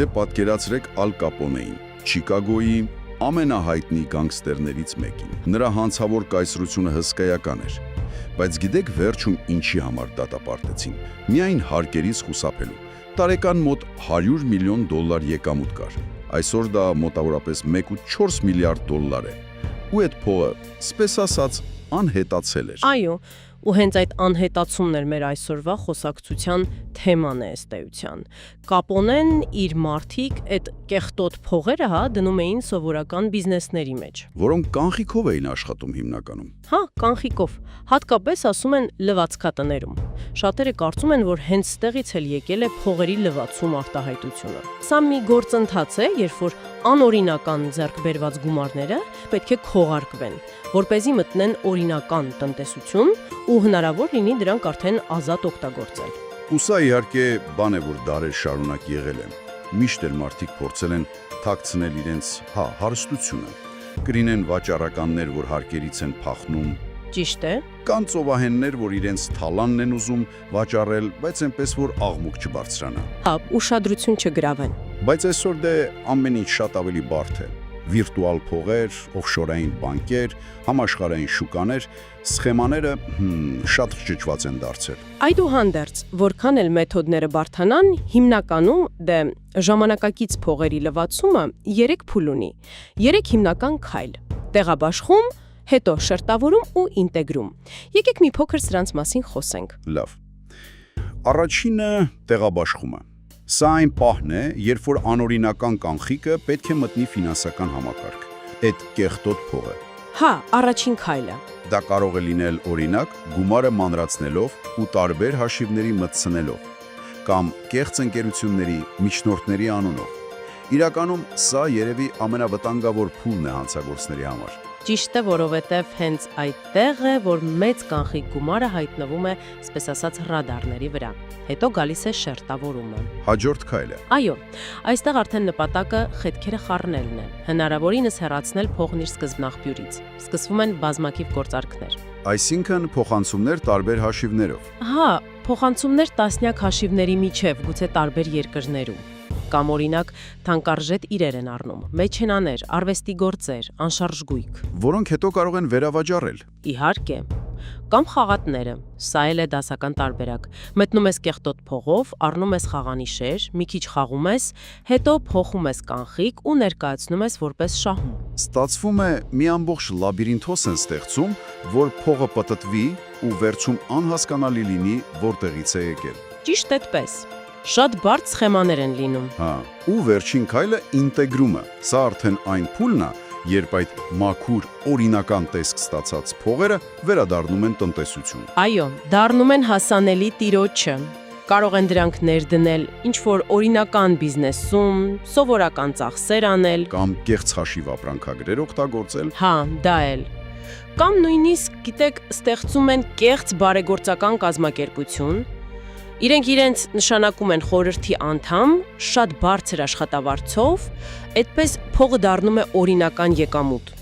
Դե պատկերացրեք Ալ Կապոնեին, Չիկագոյի ամենահայտնի գանգստերներից մեկին։ Նրա հանցավոր կայսրությունը հսկայական էր, բայց գիտեք վերջում ինչի համար դատապարտեցին։ Միայն հարկերից խուսափելու։ Տարեկան մոտ $100 միլիոն եկամուտ կար։ Այսօր դա մոտավորապես 1.4 միլիարդ է։ Ու այդ փողը, սպես ասած, անհետացել էր։ Այո, ու հենց այդ անհետացումն էր մեր այսօրվա խոսակցության թեման է ըստ էության։ Կապոնեն իր մարդիկ այդ կեղտոտ փողերը դնում էին սովորական բիզնեսների մեջ, որոնք կանխիկով էին աշխատում հիմնականում։ Հա, կանխիկով, հատկապես ասում են լվացքատներում։ Շատերը կարծում են, որ հենց ստեղից էլ եկել է փողերի լվացում արտահայտությունը։ Սա մի գործընթաց է, երբ որ անօրինական ձեռքբերված գումարները պետք է քողարկվեն, որպեսզի մտնեն օրինական տնտեսություն ու հնարավոր լինի դրանք արդեն ազատ օգտագործել։ Ու սա իհարկե բան է, որ դարեր շարունակ եղել է։ Միշտ էլ մարդիկ փորձել են թաքցնել իրենց հարստությունը։ Կրինեն վաճառականներ, որ հարկերից են փախնում։ Ճիշտ է։ Կան ծովահեններ, որ իրենց թալանն են ուզում վաճառել, բայց այնպես որ աղմուկ չբարձրանա։ Հա, ուշադրություն չգրավեն։ Բայց այսօր դե ամեն ինչ շատ ավելի բարդ է։ Վիրտուալ փողեր, օֆշորային բանկեր, համաշխարհային շուկաներ, սխեմաները շատ ճճված են դարձել։ Այդուհանդերձ, որքան էլ մեթոդները բարդանան, հիմնականում դե ժամանակակից փողերի լվացումը 3 փուլ ունի։ 3 հիմնական քայլ՝ տեղաբաշխում, հետո շերտավորում ու ինտեգրում։ Եկեք մի փոքր սրանց մասին խոսենք։ Լավ։ Առաջինը տեղաբաշխումը։ Սա այն պահն է, երբ որ անօրինական կանխիկը պետք է մտնի ֆինանսական համակարգ։ Այդ կեղտոտ փողը։ Հա, առաջին քայլը։ Դա կարող է լինել օրինակ գումարը մանրացնելով ու տարբեր հաշիվների մտցնելով, կամ կեղծ ընկերությունների, միջնորդների անունով։ Իրականում սա երևի ամենավտանգավոր փուլն է հանցագործների համար։ Ճիշտ է, որովհետև հենց այդտեղ է, որ մեծ կանխիկ գումարը հայտնվում է, այսպես ասած, ռադարների վրա։ Հետո գալիս է շերտավորումը։ Հաջորդ քայլը։ Այո, այստեղ արդեն նպատակը խետքերը խառնելն է, հնարավորինս հեռացնել փողն իր սկզբնաղբյուրից։ Սկսվում են բազմակիվ գործարքներ։ Այսինքն փոխանցումներ տարբեր հաշիվներով։ Հա, փոխանցումներ տասնյակ հաշիվների միջև, գուցե տարբեր երկրներում։ Կամ օրինակ թանկարժեք իրեր են առնում, մեջենաներ, արվեստի գործեր, անշարժ գույք, որոնք հետո կարող են վերավաճառել։ Իհարկե, կամ խաղատները, սա էլ է դասական տարբերակ։ Մտնում ես կեղտոտ փողով, առնում ես խաղանիշեր, մի քիչ խաղում ես, հետո փոխում ես կանխիկ ու ներկայացնում ես որպես շահում։ Ստացվում է մի ամբողջ լաբիրինթոս են ստեղծում, որ փողը պտտվի ու վերջում անհասկանալի լինի, որտեղից է եկել։ Ճիշտ այդպես։ Շատ բարդ սխեմաներ են լինում։ Հա, ու վերջին քայլը ինտեգրումը։ Սա արդեն այն փուլն է, երբ այդ մաքուր օրինական տեսք ստացած փողերը վերադառնում են տնտեսություն։ Այո, դառնում են հասանելի տիրոջը։ Կարող են դրանք ներդնել ինչ-որ օրինական բիզնեսում, սովորական ծախսեր անել, Կամ կեղծ հաշիվ ապրանքագրեր օգտագործել։ հա, դա էլ։ Կամ նույնիսկ, գիտեք, ստեղծում են կեղծ բարեգործական կազմակերպություն, իրենք իրենց նշանակում են խորհրդի անդամ, շատ բարձր աշխատավարձով, այդպես փողը դառնում է օրինական եկամուտ։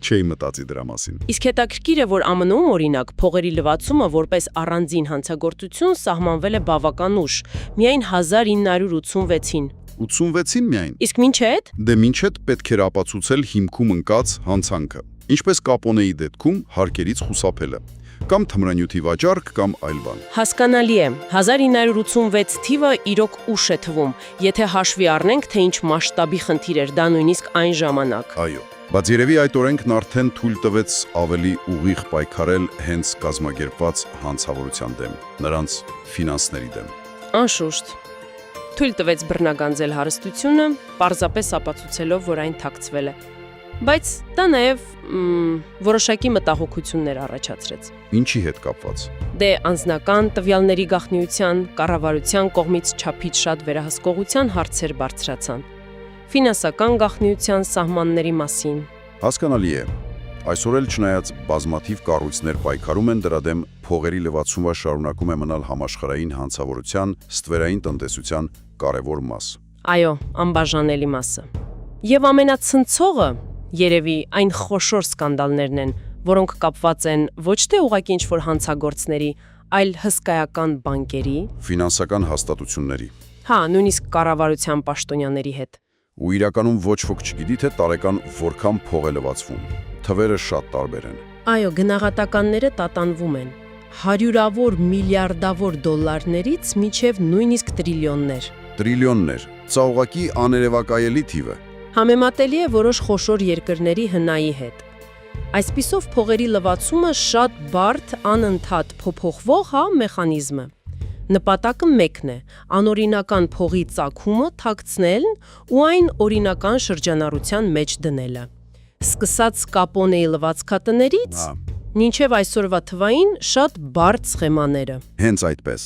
Չէի մտածի դրա մասին։ Իսկ հետաքրքիր է, որ ԱՄՆ-ում օրինակ փողերի լվացումը որպես առանձին հանցագործություն սահմանվել է բավական ուշ, միայն 1986-ին։ 86-ին միայն։ Իսկ մինչ այդ Դե մինչ այդ պետք էր ապացուցել հիմքում ընկած հանցանքը։ Ինչպես Կապոնեի դեպքում հարկերից խուսափելը, կամ թմրանյութի վաճառք, կամ այլ բան։ հասկանալի է, 1986 թիվը իրոք ուշ է թվում, եթե հաշվի առնենք, թե ինչ մասշտաբի խնդիր էր դա նույնիսկ այն ժամանակ։ Այո, բայց երևի այդ օրենքն արդեն թույլ տվեց ավելի ուղիղ պայքարել հենց կազմակերպված հանցավորության դեմ, նրանց ֆինանսների դեմ։ Անշուշտ։ Թույլ տվեց բռնագանձել հարստությունը, պարզապես ապացուցելով, որ այն թաքցվել է։ Բայց դա նաև որոշակի մտահոգություններ առաջացրեց։ Ինչի հետ կապված։ Դե անձնական տվյալների գաղտնիության, կառավարության կողմից չափից շատ վերահսկողության հարցեր բարձրացան։ Ֆինանսական գաղտնիության սահմանների մասին։ Հասկանալի է։ Այսօր էլ չնայած բազմաթիվ կառույցներ պայքարում են դրա դեմ, փողերի լվացումը շարունակում է մնալ համաշխարհային հանցավորության, ստվերային տնտեսության կարևոր մաս։ Այո, անբաժանելի մասը։ Եվ ամենացնցողը երևի այն խոշոր սկանդալներն են, որոնք կապված են ոչ թե ուղղակի ինչ-որ հանցագործների, այլ հսկայական բանկերի, Ֆինանսական հաստատությունների։ Հա, նույնիսկ կառավարության պաշտոնյաների հետ։ Ու իրականում ոչ ոք չգիտի, թե տարեկան որքան փող է լվացվում։ Թվերը շատ տարբեր են։ Այո, գնահատականները տատանվում են։ Հարյուրավոր միլիարդավոր դոլարներից մինչև նույնիսկ տրիլիոններ։ Տրիլիոններ։ Սա ուղղակի աներևակայելի թիվ է։ Համեմատելի է որոշ խոշոր երկրների հնայի հետ։ Այսպիսով փողերի լվացումը շատ բարդ, անընդհատ փոփոխվող մեխանիզմ է։ Նպատակը մեկն է՝ անօրինական փողի ծագումը թաքցնելն ու այն օրինական շրջանառության մեջ դնելը։ Սկսած Կապոնեի լվացքատներից, մինչև այսօրվա թվային շատ բարդ սխեմաները։ Հենց այդպես։